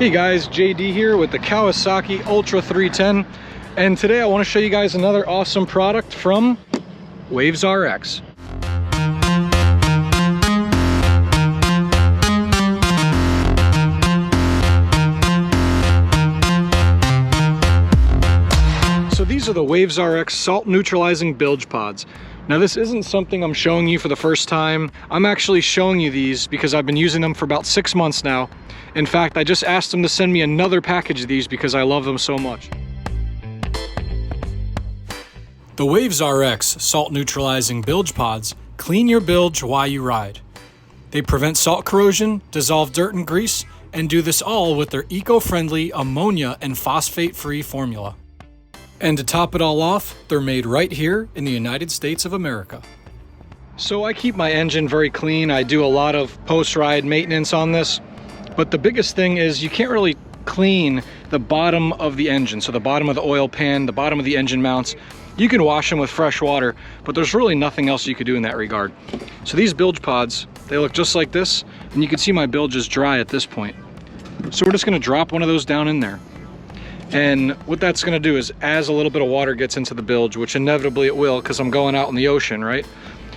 Hey guys, JD here with the Kawasaki Ultra 310, and today I want to show you guys another awesome product from Waves RX. So these are the Waves RX Salt Neutralizing Bilge Pods. Now this isn't something I'm showing you for the first time. I'm actually showing you these because I've been using them for about 6 months now. In fact, I just asked them to send me another package of these because I love them so much. The Waves RX Salt Neutralizing Bilge Pods clean your bilge while you ride. They prevent salt corrosion, dissolve dirt and grease, and do this all with their eco-friendly ammonia and phosphate-free formula. And to top it all off, they're made right here in the United States of America. So I keep my engine very clean. I do a lot of post-ride maintenance on this. But the biggest thing is you can't really clean the bottom of the engine. So the bottom of the oil pan, the bottom of the engine mounts. You can wash them with fresh water, but there's really nothing else you could do in that regard. So these bilge pods, they look just like this, and you can see my bilge is dry at this point. So we're just gonna drop one of those down in there. And what that's gonna do is as a little bit of water gets into the bilge, which inevitably it will because I'm going out in the ocean, right?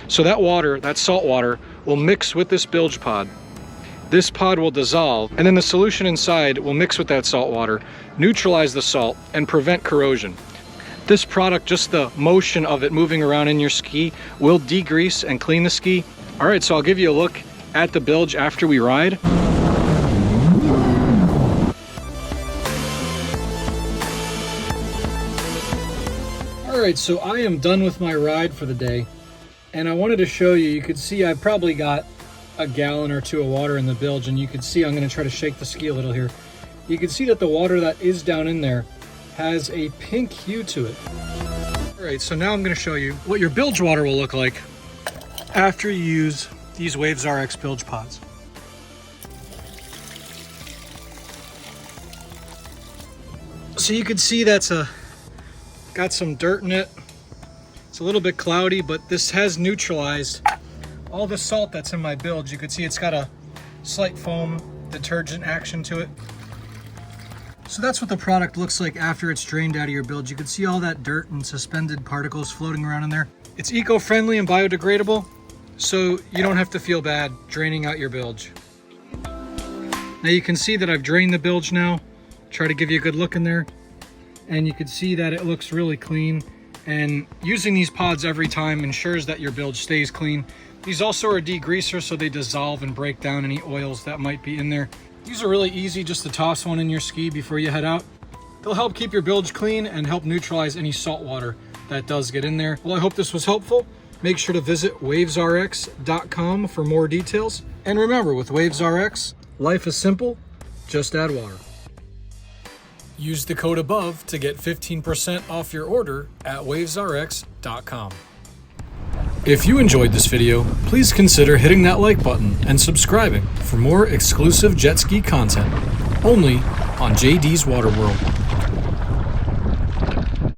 So that water, that salt water, will mix with this bilge pod. This pod will dissolve, and then the solution inside will mix with that salt water, neutralize the salt, and prevent corrosion. This product, just the motion of it moving around in your ski, will degrease and clean the ski. All right, so I'll give you a look at the bilge after we ride. All right, so I am done with my ride for the day, and I wanted to show you, you could see I probably got a gallon or two of water in the bilge, and you can see, I'm going to try to shake the ski a little here. You can see that the water that is down in there has a pink hue to it. All right, so now I'm going to show you what your bilge water will look like after you use these Waves RX bilge pods. So you can see that's got some dirt in it. It's a little bit cloudy, but this has neutralized all the salt that's in my bilge. You can see it's got a slight foam detergent action to it. So that's what the product looks like after it's drained out of your bilge. You can see all that dirt and suspended particles floating around in there. It's eco-friendly and biodegradable, so you don't have to feel bad draining out your bilge. Now you can see that I've drained the bilge now. Try to give you a good look in there. And you can see that it looks really clean. And using these pods every time ensures that your bilge stays clean. These also are degreasers, so they dissolve and break down any oils that might be in there. These are really easy, just to toss one in your ski before you head out. They'll help keep your bilge clean and help neutralize any salt water that does get in there. Well, I hope this was helpful. Make sure to visit wavesrx.com for more details. And remember, with Waves RX, life is simple, just add water. Use the code above to get 15% off your order at wavesrx.com. If you enjoyed this video, please consider hitting that like button and subscribing for more exclusive jet ski content, only on JD's Water World.